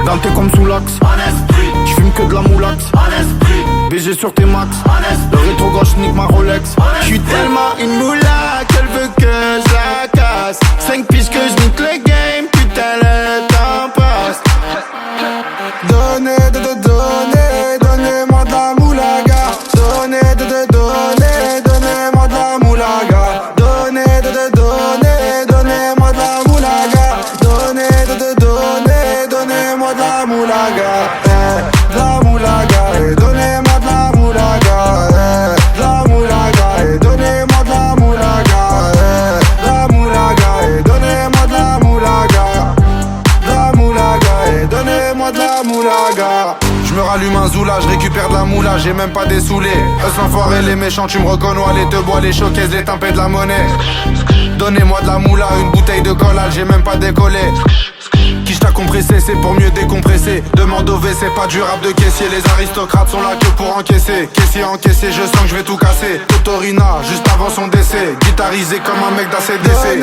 Dans t'es comme sous l'axe. J'fume que de la moulax. BG sur tes max. Le rétro gauche nique ma Rolex. J'suis tellement une moula qu'elle veut que je la casse. 5 piges que je nique le game. Putain le temps passe. Donnez-moi de la moulaga. Donnez-moi de la moulaga. Donnez-moi de la moulaga. Donnez-moi de la moulaga. De la moulaga. Donnez-moi de la moulaga. De la moulaga. Donnez-moi de la moulaga. De la moulaga. Donnez-moi de la moulaga. De la moulaga. Donnez-moi de la moulaga. Je me rallume un zoula, je récupère de la moula, j'ai même pas des saoulés. Sans foirer les méchants, tu me reconnais, les te bois, les showcases, les timpés de la monnaie. Donnez-moi de la moula, une bouteille de collal, j'ai même pas décollé. Qui t'a compressé, c'est pour mieux décompresser. Demande au WC, pas du rap de caissier. Les aristocrates sont là que pour encaisser. Caissier encaissé, je sens que je vais tout casser. Totorina, juste avant son décès. Guitarisé comme un mec d'ACDC.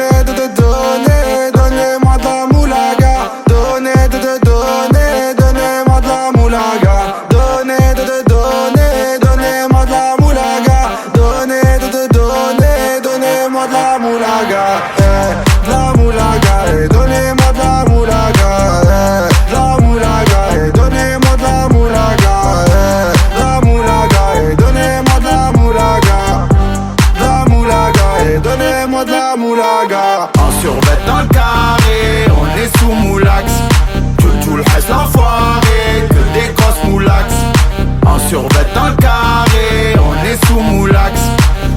Donnez-moi de la moulaga. Donnez-moi de la moulaga. Donnez-moi de la moulaga. Donnez-moi de la moulaga. De la moulaga. Donnez-moi de la moulaga. De la moulaga. Donnez-moi de la moulaga. De la moulaga. Donnez-moi de la moulaga. De la moulaga. Donnez-moi de la moulaga. En survêt dans le carré, on est sous moulax. Tout le reste l'enfoiré, que des grosses moulax. En survêt dans le carré, on est sous moulax.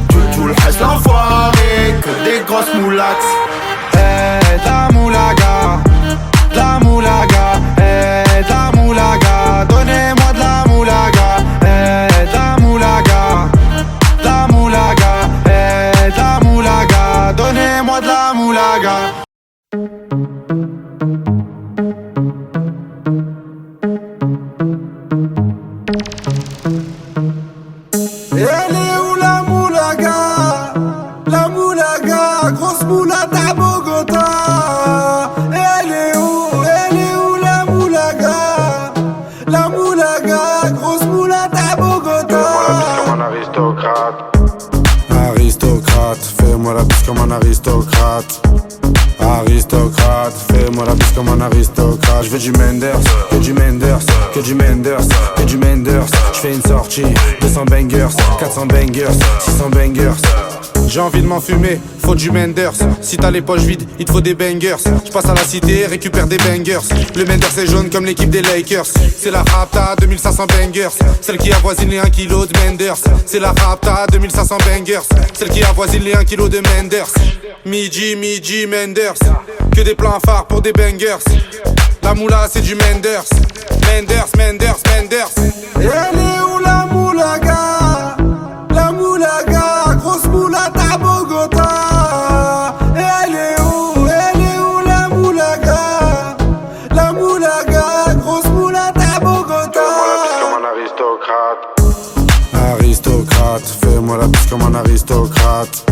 Tout le reste l'enfoiré, que des grosses moulax. La moulaga, la moulaga, la moulaga, donnez-moi de la moulaga, la moulaga, la moulaga, la moulaga, donnez-moi de la moulaga. Elle est où la moulaga? La moulaga, grosse moulade à Bogota. Elle est où la moulaga? La moulaga, grosse moulade à Bogota. Fais-moi la bise comme un aristocrate. Aristocrate, fais-moi la bise comme un aristocrate. Je veux du Menders, que du Menders, que du Menders, que du Menders. Je fais une sortie, 200 bangers, 400 bangers, 600 bangers. J'ai envie de m'enfumer, faut du Menders. Si t'as les poches vides, il te faut des bangers. Je passe à la cité, récupère des bangers. Le Menders est jaune comme l'équipe des Lakers. C'est la Rapta 2500 bangers, celle qui avoisine les 1 kg de Menders. C'est la Rapta 2500 bangers, celle qui avoisine les 1 kg de Menders. Midi, Menders, que des plans phares pour des bangers. La moula c'est du Menders. Menders. Elle est où la moulaga? La moulaga, grosse moulade à Bogota. Elle est où la moulaga? La moulaga, grosse moulade à Bogota. Aristocrate, fais-moi la bise comme un aristocrate.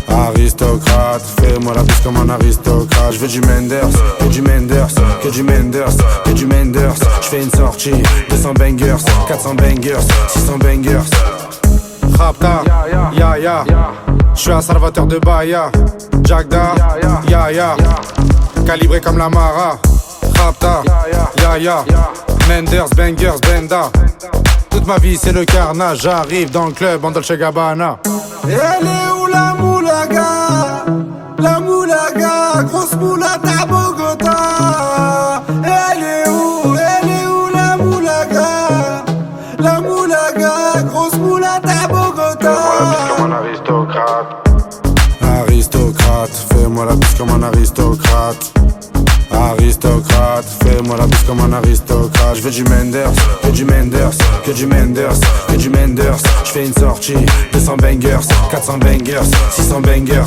Aristocrate, fais-moi la bise comme un aristocrate. Je veux du Menders, que du Menders, que du Menders, que du Menders. Je fais une sortie, 200 bangers, 400 bangers, 600 bangers. Rapta, ya. J'suis un salvateur de Bahia. Jagda, ya. Calibré comme la Mara. Rapta, ya. Menders, bangers, benda. Toute ma vie c'est le carnage. J'arrive dans le club en Dolce Gabbana. Elle est où la moulaga? La moulaga, grosse moulade à Bogota. Elle est où la moulaga? La moulaga, grosse moulade à Bogota. Aristocrate, fais-moi la bise comme un aristocrate. Aristocrate, fais-moi la bise comme un aristocrate. Je veux du Menders, que du Menders, que du Menders, que du Menders. Je fais une sortie, 200 bangers, 400 bangers, 600 bangers.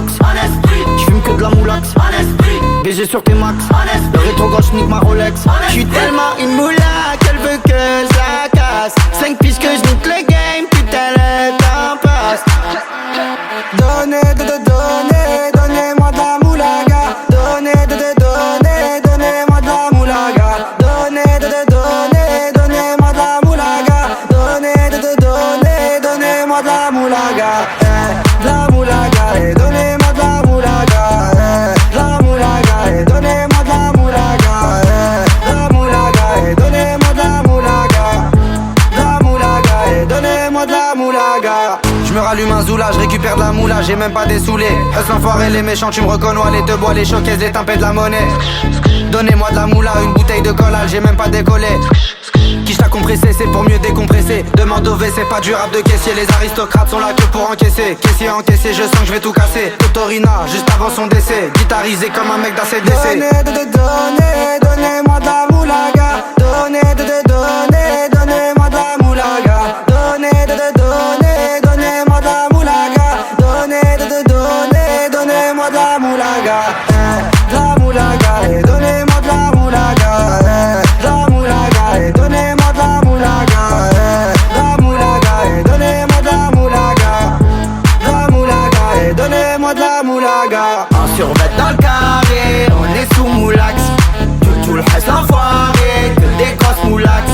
moulax. J'fume que de la moulax. Baiser sur tes max. Le rétro gauche nique ma Rolex. J'suis tellement une moula qu'elle veut que je la casse. 5 pistes que j'nique le game, putain le temps passe. Donnez-moi de la moulaga. Donnez-moi de la moulaga. Donnez-moi de la moulaga. Donnez-moi de la moulaga. De la moulaga, donnez-moi de la moulaga. De la moulaga, donnez-moi de la moulaga. De la moulaga, donnez-moi de la moulaga. De la moulaga, donnez-moi de la moulaga. J'me rallume un zoula, j'récupère de la moula, j'ai même pas des saoulés. Hustle l'enfoiré, les méchants, tu me reconnais, les te bois, les choquaises, les timpés de la monnaie. Donnez-moi de la moula, une bouteille de collal, j'ai même pas décollé. Quiche t'a compressé, c'est pour mieux décompresser. Demande au V, c'est pas du rap de caissier. Les aristocrates sont là que pour encaisser. Caissier encaissé, je sens que je vais tout casser. Totorina, juste avant son décès. Guitarisé comme un mec d'ACDC. Donnez-moi de la moulaga. Donnez-moi de la moulaga. Donnez-moi de la moulaga. Donnez-moi de la moulaga. De la moulaga, donnez-moi de la moulaga. De la moulaga, donnez-moi de la moulaga. De la moulaga, donnez-moi de la moulaga. De la moulaga, donnez-moi de la moulaga. En survêt dans le carré, on est sous moulax. Tout le reste l'enfoiré, que des grosses moulax.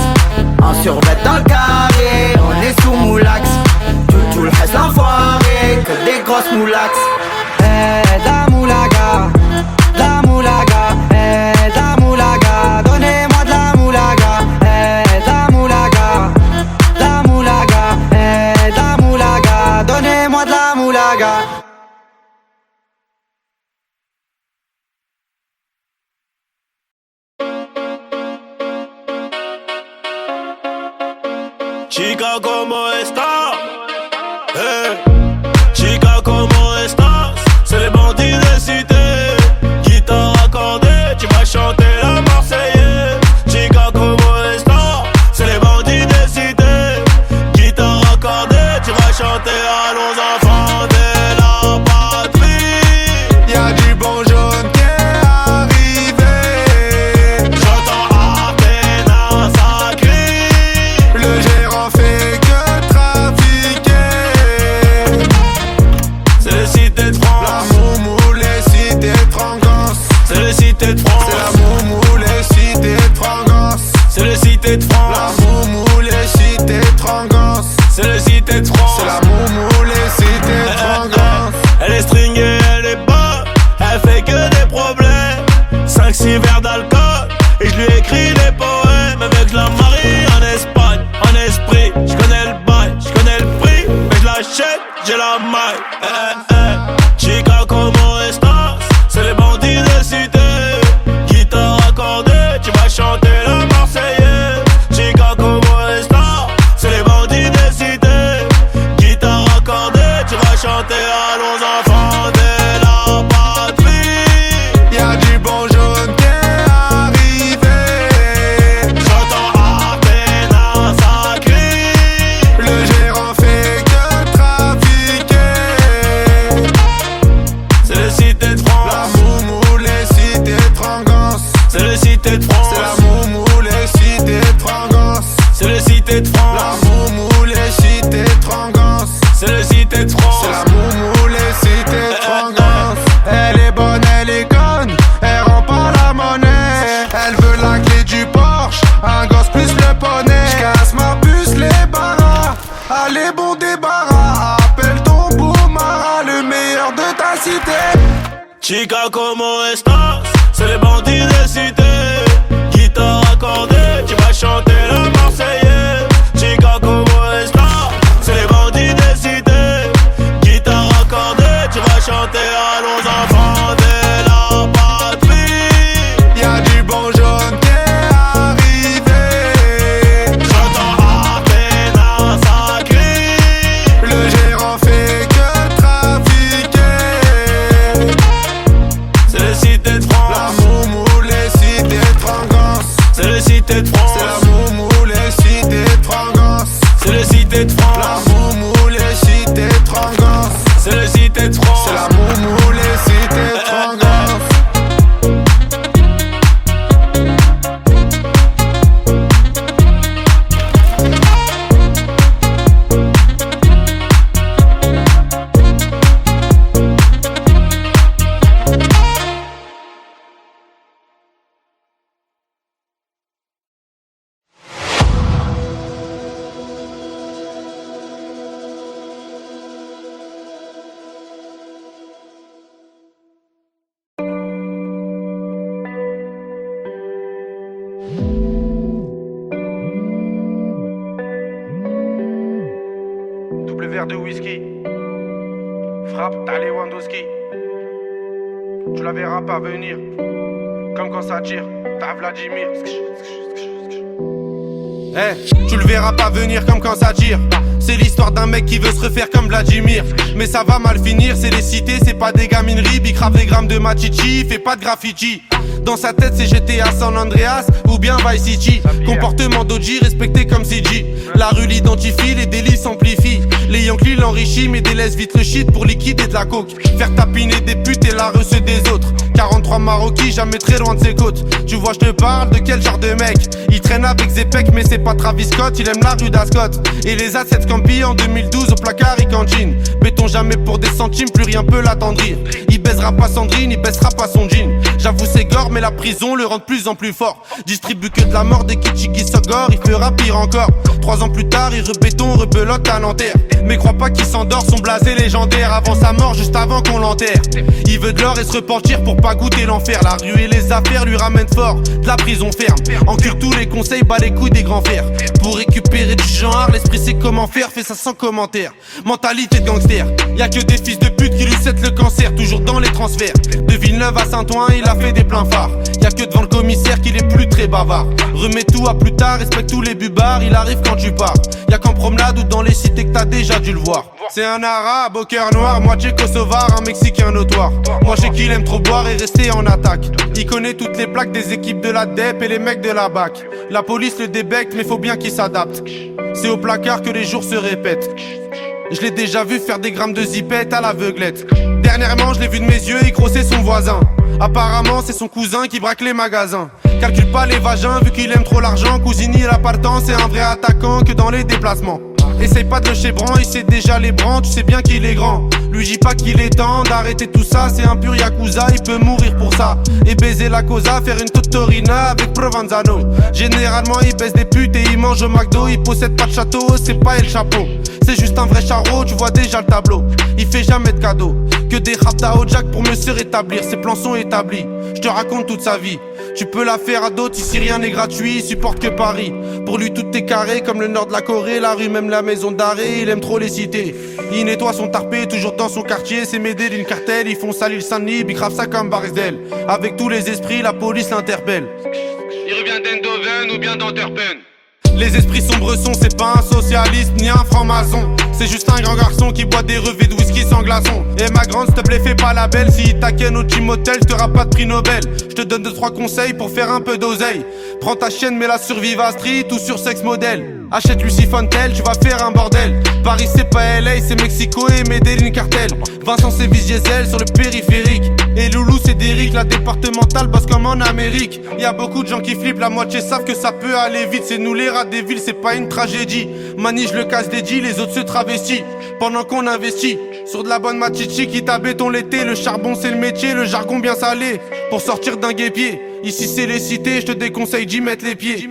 En survêt dans le carré, on est sous moulax. Tout le reste l'enfoiré, que des grosses moulax. La moulaga, la moulaga, la moulaga, donnez-moi de la moulaga, la moulaga, la moulaga, la moulaga, donnez-moi de la moulaga. Chica, ¿cómo estás? Chica, ¿cómo estás? C'est les bandits de cité. Guitare accordée, tu vas chanter la Marseillaise. Chica, ¿cómo estás? C'est les bandits de cité. Guitare accordée, tu vas chanter. Allons enfants de la patrie. Y'a du bon jaune qui est arrivé. J'entends Athéna, ça crie. Le gérant fait que trafiquer. C'est les cités de France. La moumou, les cités de Frangance. C'est les cités de France. C'est la moumou, les cités de Frangance. C'est les cités de La France. moumou, les cités de Frangance. C'est les cités de France. C'est la moumou, les cités de Frangance. Elle est stringée, elle est bonne. Elle fait que des problèmes. 5-6 verres d'alcool. Et je lui écris des poèmes. Avec je la marie en Espagne. En esprit, je connais le bail, je connais le prix. Mais je l'achète, j'ai la maille. Chica, ¿cómo estás? C'est les bandits de cité. Guitare accordée, tu vas chanter la Marseillaise. Chica, ¿cómo estás? C'est les bandits de cité. Guitare accordée, tu vas chanter. Allons enfants de la patrie. Y'a du bon jaune qui est arrivé. J'entends Athéna, ça crie. Le gérant fait que trafiquer. C'est les cités de La France. moumou, les cités de Frangance. C'est les cités de France. C'est la moumou, les cités de Frangance. C'est les cités de La France. moumou, les cités de Frangance. C'est les cités de C'est France. la moumou, les cités de Frangance. Elle est bonne, elle est conne, elle rend pas la monnaie. Elle veut la clé du Porsche, un gosse plus le poney. J'casse ma puce, les barras, allez bon débarras. Appelle ton boumara, le meilleur de ta cité. Chica, ¿cómo estás? C'est les bandits de cité. Guitare accordée, tu vas chanter la Marseillaise. Chica, ¿cómo estás? C'est les bandits de cité. Guitare accordée, tu vas chanter. Allons enfants de la patrie. Y'a du bon jaune qui est arrivé. J'entends Athéna, ça crie. Le gérant fait que trafiquer. C'est les cités de La France. moumou, les cités de Frangance. C'est les cités de France. C'est la moumou, verre de whisky. Frappe, t'as Lewandowski. Tu la verras pas venir. Comme quand ça tire, t'as Vladimir. Tu le verras pas venir comme quand ça tire. C'est l'histoire d'un mec qui veut se refaire comme Vladimir. Mais ça va mal finir, c'est les cités, c'est pas des gamineries. Big grave des grammes de machichi, fait pas de graffiti. Dans sa tête c'est GTA San Andreas ou bien Vice City. Comportement d'OG respecté comme CG. La rue l'identifie, les délits s'amplifient. Les Yankees l'enrichissent mais délaissent vite le shit pour liquider de la coke. Faire tapiner des putes et la receux des autres. 43 Maroquis, jamais très loin de ses côtes. Tu vois je te parle de quel genre de mec. Il traîne avec Zepek mais c'est pas Travis Scott. Il aime la rue d'Ascot. Et les assets Campi en 2012 au placard il cantine. Béton jamais pour des centimes, plus rien peut l'attendrir. Il baisera pas Sandrine, il baissera pas son jean. J'avoue c'est gore mais la prison le rend de plus en plus fort. Distribue que de la mort des Kichigi Sogor, il fera pire encore. 3 ans plus tard il rebéton, rebelote à Nanterre. Mais crois pas qu'il s'endort, son blasé légendaire. Avant sa mort, juste avant qu'on l'enterre. Il veut de l'or et se repentir pour pas goûter l'enfer. La rue et les affaires lui ramènent fort, de la prison ferme. Encule tous les conseils, bat les couilles des grands fers. Pour récupérer du genre, l'esprit sait comment faire, fait ça sans commentaire. Mentalité de gangster, y'a que des fils de pute qui lui cèdent le cancer. Toujours dans les transferts, de Villeneuve à Saint-Ouen, il a fait des pleins phares. Y'a que devant le commissaire qu'il est plus très bavard. Remets tout à plus tard, respecte tous les bubards. Il arrive quand tu pars, y'a qu'en promenade ou dans les cités que t'as déjà dû le voir. C'est un arabe au cœur noir, moitié kosovar, un mexicain notoire. Moi je sais qu'il aime trop boire et rester en attaque. Il connaît toutes les plaques des équipes de la DEP et les mecs de la BAC. La police le débecte mais faut bien qu'il s'adapte. C'est au placard que les jours se répètent. Je l'ai déjà vu faire des grammes de zipette à l'aveuglette. Dernièrement je l'ai vu de mes yeux, il crossait son voisin. Apparemment c'est son cousin qui braque les magasins. Calcule pas les vagins vu qu'il aime trop l'argent. Cousini la partant, c'est un vrai attaquant que dans les déplacements. Essaye pas de le chébran, il sait déjà les brans, tu sais bien qu'il est grand. Lui dis pas qu'il est temps d'arrêter tout ça, c'est un pur yakuza, il peut mourir pour ça. Et baiser la cosa, faire une totorina avec Provenzano. Généralement il baisse des putes et il mange au McDo. Il possède pas de château, c'est pas El Chapeau. C'est juste un vrai charreau, tu vois déjà le tableau. Il fait jamais de cadeaux, que des raptas au jack pour mieux se rétablir. Ses plans sont établis, je te raconte toute sa vie. Tu peux la faire à d'autres, ici rien n'est gratuit, il supporte que Paris. Pour lui tout est carré, comme le nord de la Corée, la rue même la maison d'arrêt, il aime trop les cités. Il nettoie son tarpé, toujours dans son quartier, c'est m'aider d'une cartelle, ils font salir le Saint-Denis, bicrave ça comme Barisdel. Avec tous les esprits, la police l'interpelle. Il revient d'Eindhoven ou bien d'Antwerpen. Les esprits sombres sont, c'est pas un socialiste ni un franc-maçon. C'est juste un grand garçon qui boit des revêts de whisky sans glaçon. Et ma grande, s'il te plaît, fais pas la belle. Si il t'aquenne au team hotel, j't'auras pas de prix Nobel. J'te donne 2-3 conseils pour faire un peu d'oseille. Prends ta chienne, mets-la sur Viva Street ou sur Sex Model. Achète Lucie Fontel, tu vas faire un bordel. Paris c'est pas LA, c'est Mexico et Medellin cartel. Vincent c'est Diesel sur le périphérique. Et Loulou c'est Derrick, la départementale bosse comme en Amérique. Y'a beaucoup de gens qui flippent, la moitié savent que ça peut aller vite. C'est nous les rats des villes, c'est pas une tragédie. Mani je le casse des deals, les autres se travestissent. Pendant qu'on investit sur de la bonne machichi qui t'a béton l'été. Le charbon c'est le métier, le jargon bien salé. Pour sortir d'un guépier, ici c'est les cités, je te déconseille d'y mettre les pieds.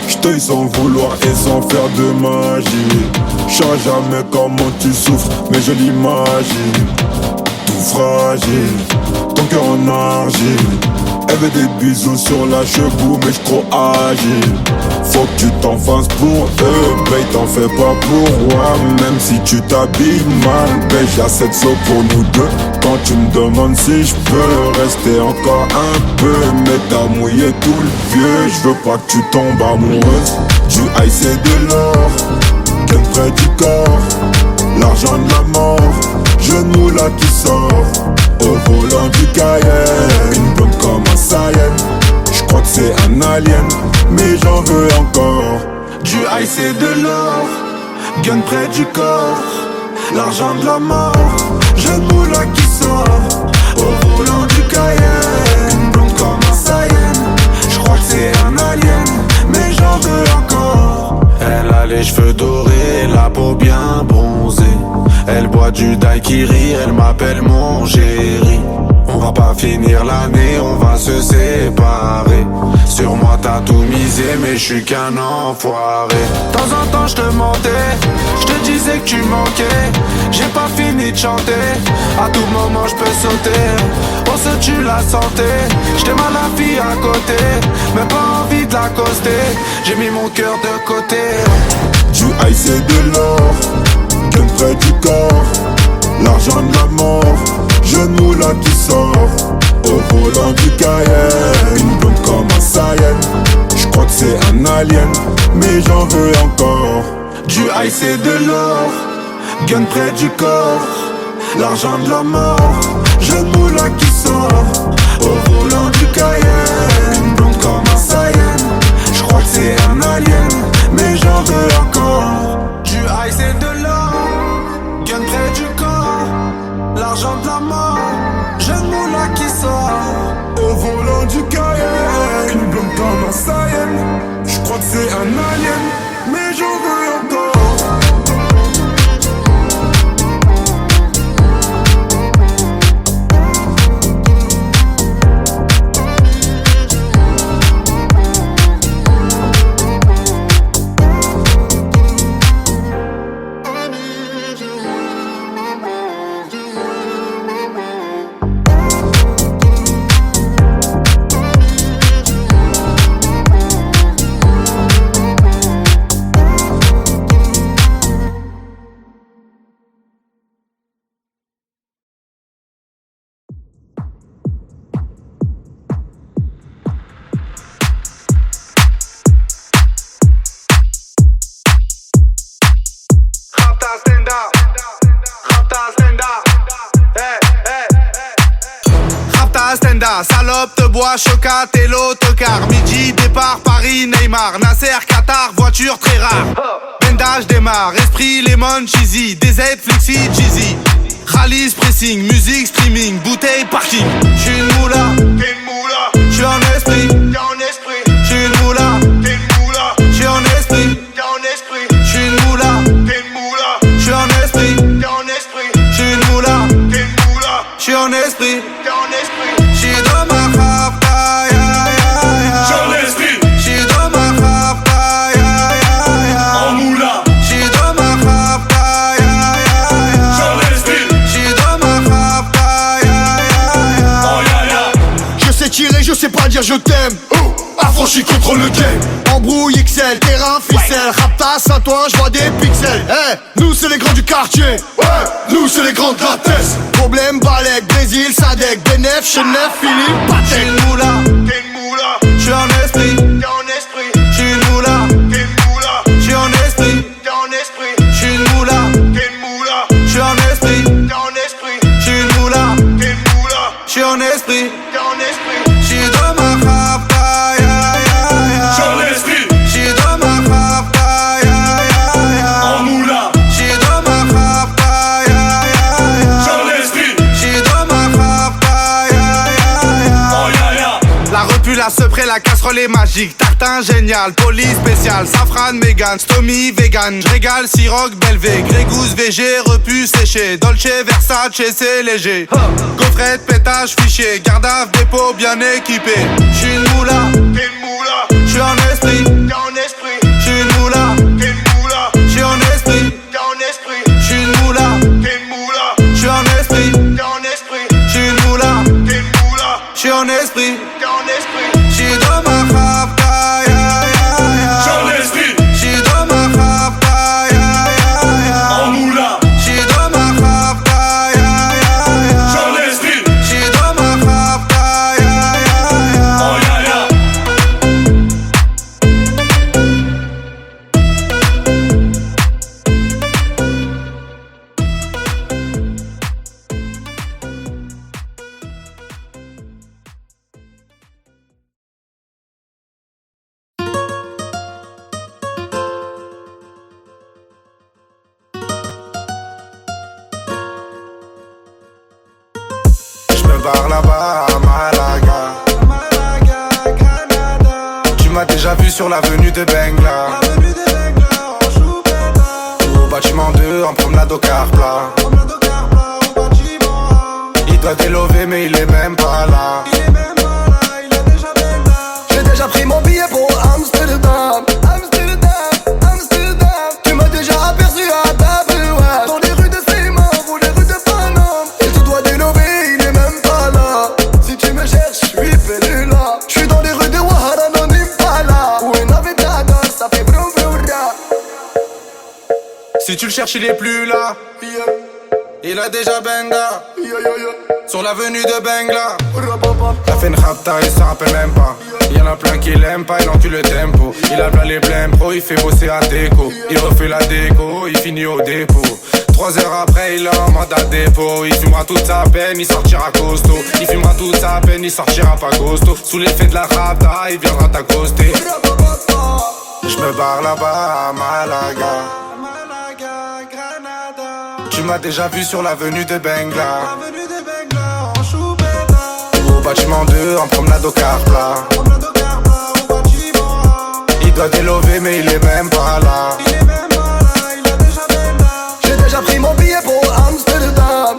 J't'aille sans vouloir et sans faire de magie. J'sais jamais comment tu souffres, mais je l'imagine. Tout fragile, ton cœur en argile. Elle veut des bisous sur la cheveux, mais j'suis trop agile. Faut que tu t'en fasses pour eux, babe, t'en fais pas pour moi. Même si tu t'habilles mal, babe, j'ai assez de sauts pour nous deux. Quand tu me demandes si j'peux rester encore un peu, mais t'as mouillé tout le vieux. J'veux pas que tu tombes amoureuse du ice et de l'or. gun près du corps, l'argent de la mort, jeune moula qui sort, au volant du Cayenne, une blonde comme un Saiyan, j'crois que c'est un alien, mais j'en veux encore. Du high c'est de l'or, gun près du corps, l'argent de la mort, jeune moula qui sort, au volant du Cayenne, une blonde comme un Saiyan, j'crois que c'est un alien, mais j'en veux encore. Elle a les cheveux dorés, la peau bien bronzée. Elle boit du daiquiri, elle m'appelle mon chéri. On va pas finir l'année, on va se séparer. Sur moi t'as tout misé, mais je suis qu'un enfoiré. De temps en temps je te mentais, je te disais que tu manquais. J'ai pas fini de chanter, à tout moment je peux sauter. On se tue la santé, j't'aime à la fille à côté, mais pas envie de l'accoster. J'ai mis mon cœur de côté. Du high c'est de l'or, gun près du corps, l'argent de la mort, jeune moula qui sort, au volant du Cayenne, une blonde comme un Saiyan, j'crois que c'est un alien, mais j'en veux encore. Du high c'est de l'or, gun près du corps, l'argent de la mort, jeune moula qui sort, au volant du Cayenne, une blonde comme un Saiyan, j'crois que c'est un alien, mais j'en veux encore. Du high c'est de l'or, gun près du corps, l'argent de la mort, jeune moula qui sort, au volant du Cayenne, une blonde comme un Saiyan, j'crois que c'est un alien, mais j'en veux encore. Salope te bois, chocat et l'autocar. Midi, départ, Paris, Neymar. Nasser, Qatar, voiture très rare. Bendage démarre, esprit, lemon, cheesy. DZ, flexi, cheesy. Rallye, pressing, musique, streaming. Bouteille, parking. J'suis une moula, t'es une moula. J'suis en esprit, t'es en esprit. J'suis une moula, t'es une moula. J'suis en esprit, t'es en esprit. J'suis une moula, t'es une moula. J'suis en esprit, t'es en esprit. J'suis une moula, t'es une moula. J'suis en esprit, t'es en esprit. J'suis dans ma rapta, ya ya ya. J'suis en esprit. J'suis dans ma rapta, ya ya ya. En moula. J'suis dans ma rapta, ya ya ya. J'suis en esprit. J'suis dans ma rapta, ya ya ya. Oh ya ya. Je sais tirer, je sais pas dire je t'aime. Affranchi contre le game. Embrouille XL, terrain ficelle. Raptas à toi, j'vois des pixels. Hey, nous c'est les grands du quartier. Ouais, nous c'est les grands de la tête. Problème, Balek, Brésil, Sadek, Benef, Chenef, Philippe, Patek. J'suis une moula, t'es une moula. J'suis en esprit, t'es en esprit. J'suis une moula, t'es une moula. J'suis en esprit, t'es en esprit. J'suis une moula, t'es une moula. J'suis en esprit, t'es en esprit. J'suis une moula, t'es une moula. J'suis en esprit, t'es en esprit. J'suis dans ma rapta, ya ya ya. J'suis en esprit. J'suis dans ma rapta, ya ya ya. En moula. J'suis dans ma rapta, ya ya ya. J'suis en esprit. J'suis dans ma rapta, ya ya ya. Oh ya ya. La repu, la sepré, la casserole est magique. Tartin génial, police spécial. Safran, Mégane, Stomy, vegan. J'régale, Siroc, Belvé. Grégousse, VG, repu, séché. Dolce, Versace, c'est léger. Gaufrette, pétage, fichier. Garde à dépôt bien équipé. J'suis une moula, t'es une moula. J'suis en esprit, t'es en esprit. J'suis une moula, t'es une moula. J'suis en esprit, t'es en esprit. J'suis une moula, t'es une moula. J'suis en esprit, t'es en esprit. J'suis une moula, t'es une moula. J'suis en esprit, t'es en esprit. J'suis dans ma rapta, ya ya ya. J'suis en esprit. J'suis dans ma rapta, ya ya ya. En moula. J'suis dans ma rapta, ya ya ya. J'suis en esprit. J'suis dans ma rapta, ya ya ya. Oh ya ya. barre là-bas à Malaga. Tu m'as déjà vu sur l'avenue de Bengla. Au bâtiment 2 en promenade au car plat. Il doit délover mais il est même pas là. J'ai déjà pris mon billet pour Amsterdam. Tu m'as déjà aperçu à Taperouane. Dans les rues de Seymour ou les rues de Paname. Il te doit délover, il est même pas là. Si tu me cherches, j'suis perdu là. J'suis dans les rues de Ouahara, non Impala. Où une Aventador, ça fait vroom vroom ra. Si tu le cherches il est plus là. Il a déjà benda sur l'avenue de Bengla. T'as fait une rapta, il s'en rappelle même pas. Y'en a plein qui l'aiment pas, il encule le tempo. Il a plein les blèmes pro, il fait bosser à déco. Il refait la déco, il finit au dépôt. 3 heures après, il est en mandat dépôt. Il fumera toute sa peine, il sortira costaud. Il fumera toute sa peine, il sortira pas costaud. Sous l'effet de la rapta, il viendra t'accoster. J'me barre là-bas à Malaga. Tu m'as déjà vu sur l'avenue de Bengla. Au bâtiment 2 en promenade au car plat. Il doit délover mais il est même pas là. J'ai déjà pris mon billet pour Amsterdam.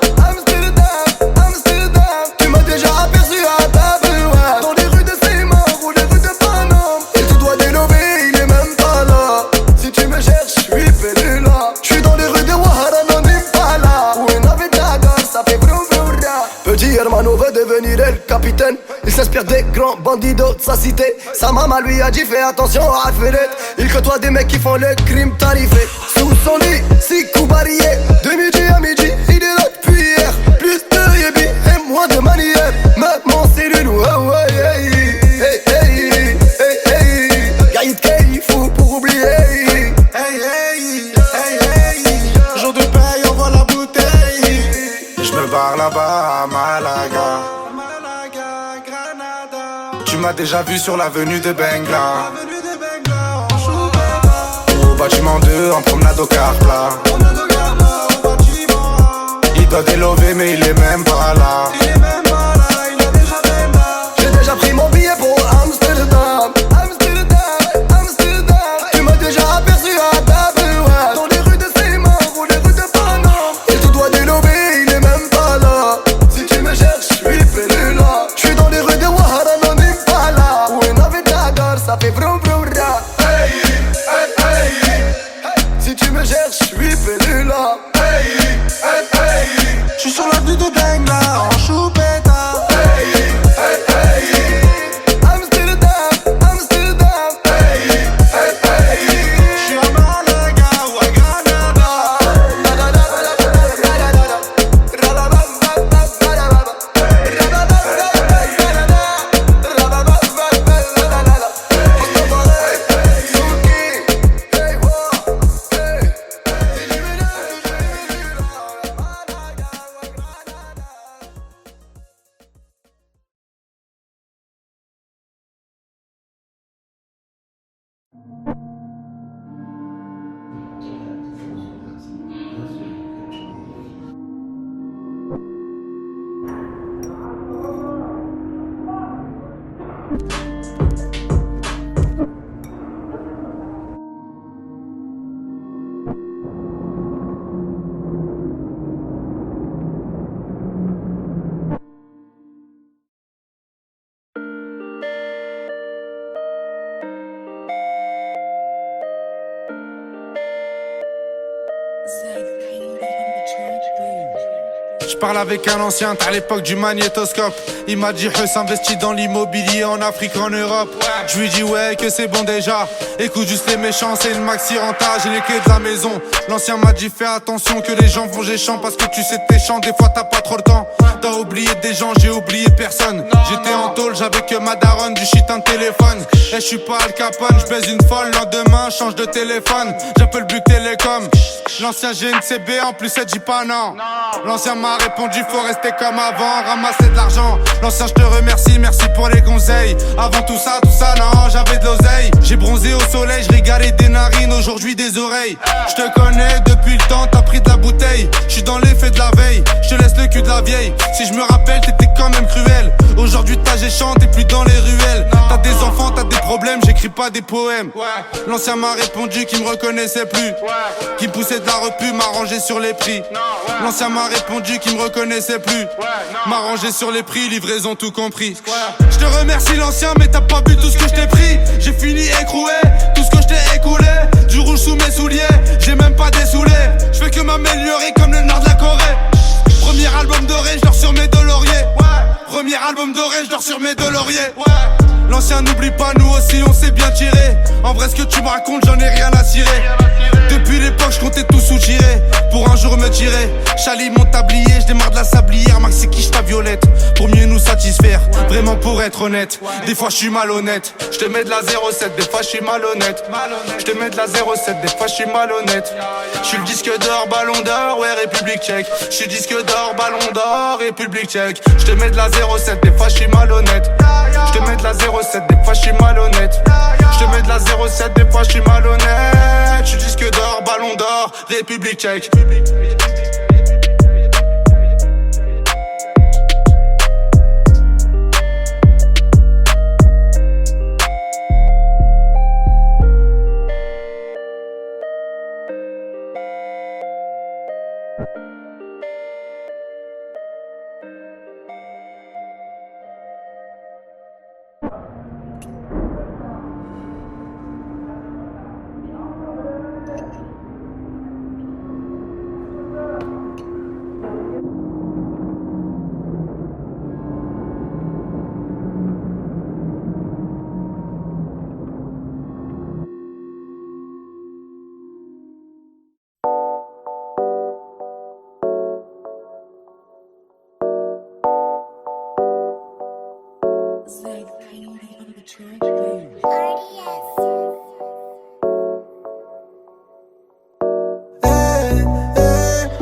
Tu m'as déjà aperçu à Taperouane. Dans les rues de Seymour ou les rues de Paname. Il te doit délover, il est même pas là. Si tu me cherches, j'suis perdu là. J'suis dans les rues de Ouahara, non Impala. Où une Aventador, ça fait vroom vroom ra. Petit hermano veut devenir le capitaine. Il s'inspire des grands bandits de sa cité. Sa maman lui a dit fais attention à Ferret. Il côtoie des mecs qui font le crime tarifé. Sous son lit, 6 coups barillés. De midi à midi, il est là depuis hier. Plus de yébi et moins de manière. Maintenant c'est le loup, oh ouais, hey, hey, hey, hey, hey. Gaïd Kay, fou pour oublier. Hey, hey, hey, hey. Jour de paye, on voit la bouteille. J'me barre là-bas à Malaga. Tu m'as déjà vu sur l'avenue de Bengla. Au bâtiment 2 en promenade au car plat. Il doit délover mais il est même pas là. J'ai déjà pris mon billet pour Amsterdam. Tu m'as déjà aperçu à Taperouane. Dans les rues de Seymour ou les rues de Paname. Il te doit délover, il est même pas là. Si tu me cherches, j'suis perdu là. J'suis dans les rues de Ouahara, non Impala. Où une Aventador, ça fait vroom vroom ra. Si tu me cherches, j'suis perdu là. J'suis sur l'avenue de Bengla en choupetta. Amsterdam. J'suis à Malaga ou à Granada. Je parle avec un ancien, à l'époque du magnétoscope. Il m'a dit s'investit dans l'immobilier en Afrique, en Europe. Je lui dis ouais que c'est bon déjà. Écoute juste les méchants, c'est une maxi renta. J'ai les clés de la maison. L'ancien m'a dit fais attention que les gens vont géchant. Parce que tu sais t'es chiant, des fois t'as pas trop le temps. T'as oublié des gens, j'ai oublié personne. J'étais en tôle, j'avais que ma daronne, du shit un téléphone. Et je suis pas Al Capone, je baise une folle. Lendemain, change de téléphone. J'appelle Buc Télécom. L'ancien GNCB, en plus elle dit pas non. L'ancien m'a répondu faut rester comme avant, ramasser de l'argent. L'ancien je te remercie, merci pour les conseils. Avant tout ça non, j'avais de l'oseille. J'ai bronzé au soleil, je régalais des narines, aujourd'hui des oreilles. Je te connais depuis le temps, t'as pris de la bouteille. Je suis dans l'effet de la veille, je te laisse le cul de la vieille. Si je me rappelle, t'étais quand même cruel. Aujourd'hui t'as géchant, t'es plus dans les ruelles. T'as des enfants, t'as des problèmes, j'écris pas des poèmes. L'ancien m'a répondu qu'il me reconnaissait plus, qui me poussait de la repu, m'a rangé sur les prix. L'ancien m'a répondu qu'il me reconnaissait plus, m'a rangé sur les prix, livraison tout compris. Je te remercie l'ancien, mais t'as pas vu tout ce que je t'ai pris. J'ai fini écroué, tout ce que je t'ai écoulé. Du rouge sous mes souliers, j'ai même pas dessoulé. Je fais que m'améliorer comme le nord de la Corée. Premier album doré, je dors sur mes deux lauriers. Premier album doré, je dors sur mes deux lauriers. L'ancien n'oublie pas, nous aussi on s'est bien tiré. En vrai ce que tu me racontes, j'en ai rien à cirer. Depuis l'époque, je comptais tout sous-tirer pour un jour me tirer. Chali mon tablier, je démarre de la sablière. Max c'est quiche ta violette pour mieux nous satisfaire. Vraiment pour être honnête, des fois je suis malhonnête. Je te mets de la 07, des fois je suis malhonnête. Je te mets de la 07, des fois je suis malhonnête. Je suis le disque d'or, ballon d'or, ouais République tchèque. Je suis disque d'or, ballon d'or, République tchèque. Je te mets de la 07, des fois je suis malhonnête. Je te mets de la 07, des fois je suis malhonnête. Je te mets de la 07, des fois je suis malhonnête. Je suis disque d'or, ballon d'or, République tchèque.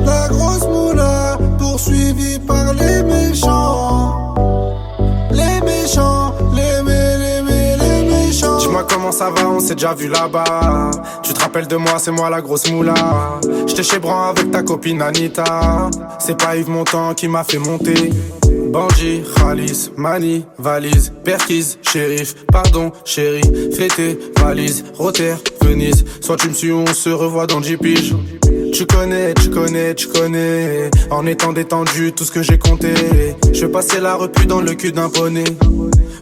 La grosse moula poursuivie par les méchants. Les méchants, les méchants. Dis-moi comment ça va, on s'est déjà vu là-bas. Tu te rappelles de moi, c'est moi la grosse moula. J'étais chez Bran avec ta copine Anita. C'est pas Yves Montand qui m'a fait monter. Bandit, Khalis, Mani, valise, Perquise, shérif, pardon, chérie, fêté, valise, Rotter, Venise. Soit tu me suis ou on se revoit dans 10 piges. Tu connais, en étant détendu, tout ce que j'ai compté. Je vais passer la repu dans le cul d'un poney.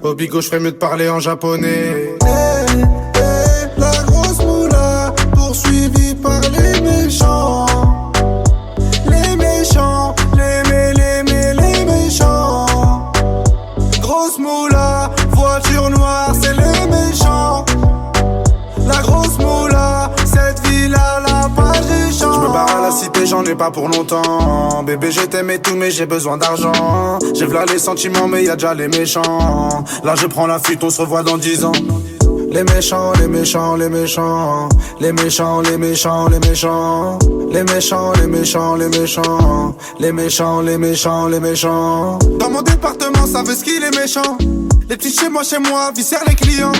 Au bigot, je ferais mieux de parler en japonais. La grosse moula, poursuivie par les méchants. Les méchants, les méchants. Grosse moula, voiture noire, c'est les méchants. La grosse moula, cette ville-là, la page des champs. Je me barre à la cité, j'en ai pas pour longtemps. Bébé, je t'aime et tout, mais j'ai besoin d'argent. J'ai v'là les sentiments, mais y'a déjà les méchants. Là, je prends la fuite, on se revoit dans 10 ans. Les méchants, les méchants, les méchants. Les méchants, les méchants, les méchants. Les méchants, les méchants, les méchants. Les méchants, les méchants, les méchants. Dans mon département, ça veut ce qu'il est méchant. Les petits chez moi, viscèrent les clients.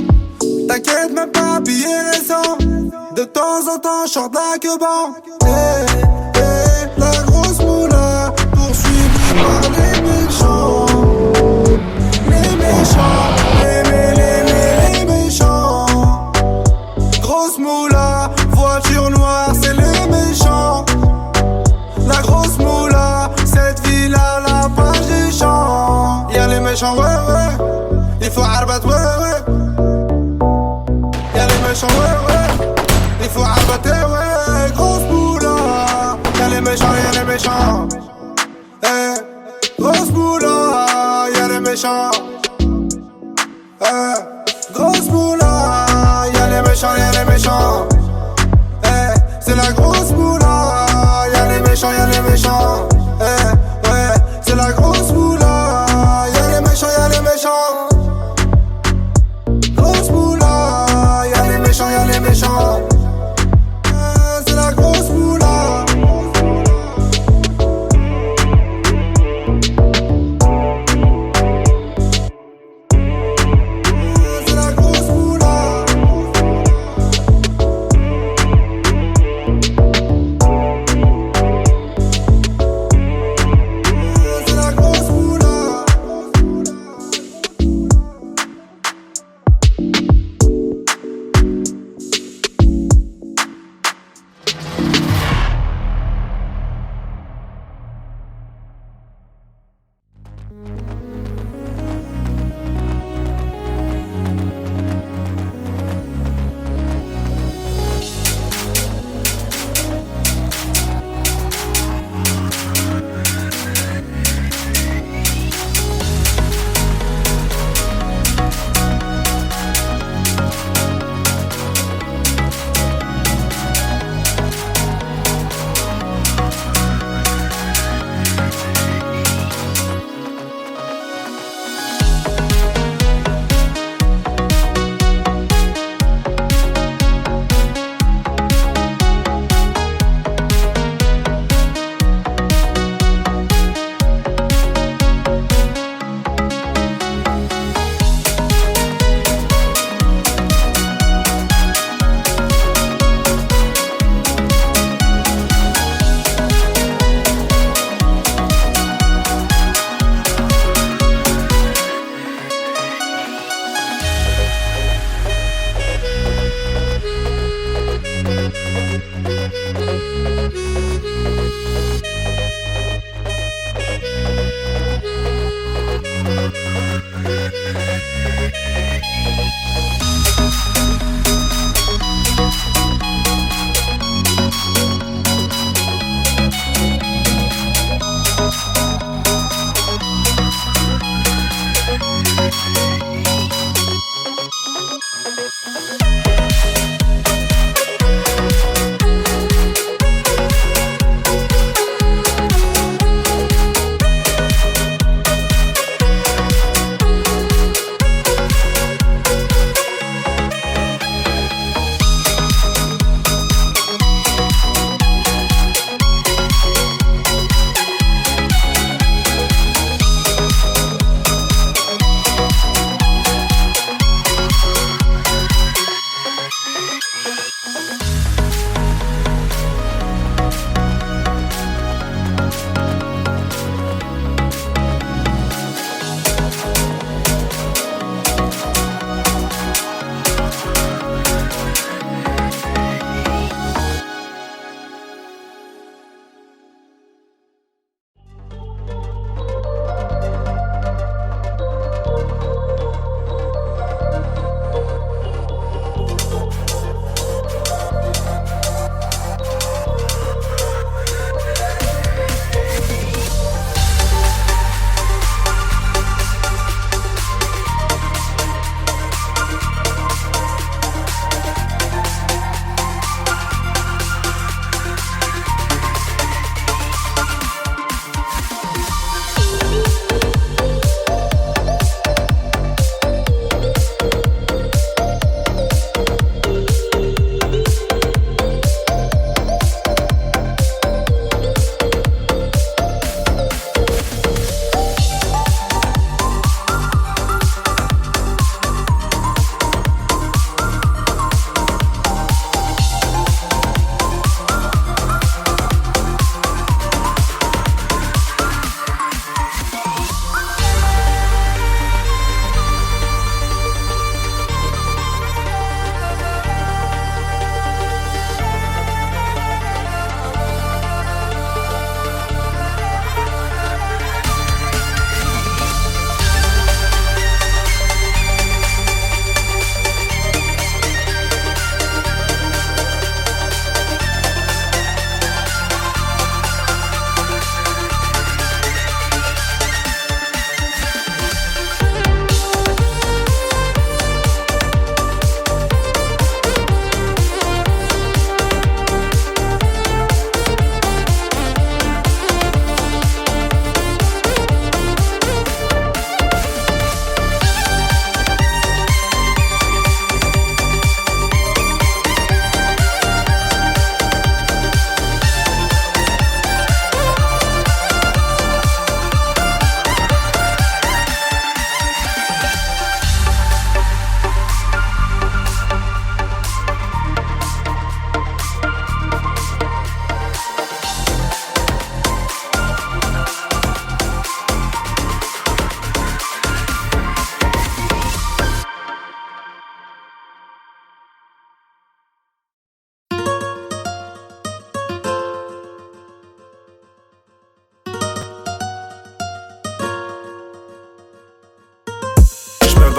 T'inquiète même pas, billet récent. De temps en temps, short la queue-ban. La grosse moula, poursuivie par les méchants. Les méchants, les méchants. Grosse moula, voiture noire, c'est les méchants. La grosse moula, cette ville-là, la page des champs. Y'a les méchants, ouais, il faut arbat, ouais. Y'a les méchants, ouais, il faut arbater, ouais. Grosse moula, y'a les méchants, grosse moula, y'a les méchants. Grosse moula, y'a les méchants. C'est la grosse moula, y'a les méchants. Ouais, c'est la grosse moula, y'a les méchants. Grosse moula, y'a les méchants. C'est la grosse moula. C'est la grosse moula.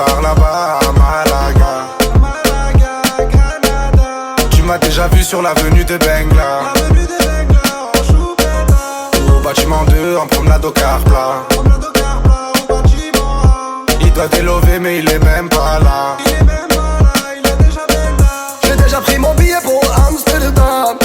Par là-bas à Malaga, tu m'as déjà vu sur l'avenue de Bengla, au bâtiment 2 en promenade au car plat. Il doit délover mais il est même pas là. J'ai déjà pris mon billet pour Amsterdam.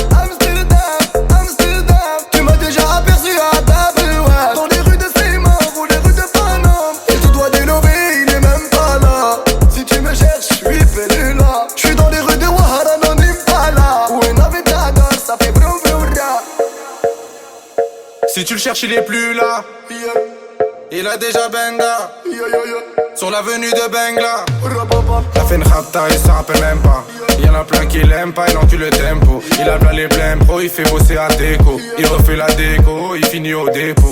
Tu m'as déjà aperçu à Double Web, dans les rues de Seymour ou les rues de Paname. Il te doit délover, il est même pas là. Si tu me cherches, je suis perdu là. Je suis dans les rues de Ouattara, non Impala, ou une Navidad, ça fait brum brum ra. Si tu le cherches il est plus là. Il a déjà benga sur l'avenue de Bengla. Il a fait une rapta, il s'en rappelle même pas. Y'en a plein qui l'aiment pas, il encule le tempo. Il a plein les blèmes pro, il fait bosser à déco. Il refait la déco, il finit au dépôt.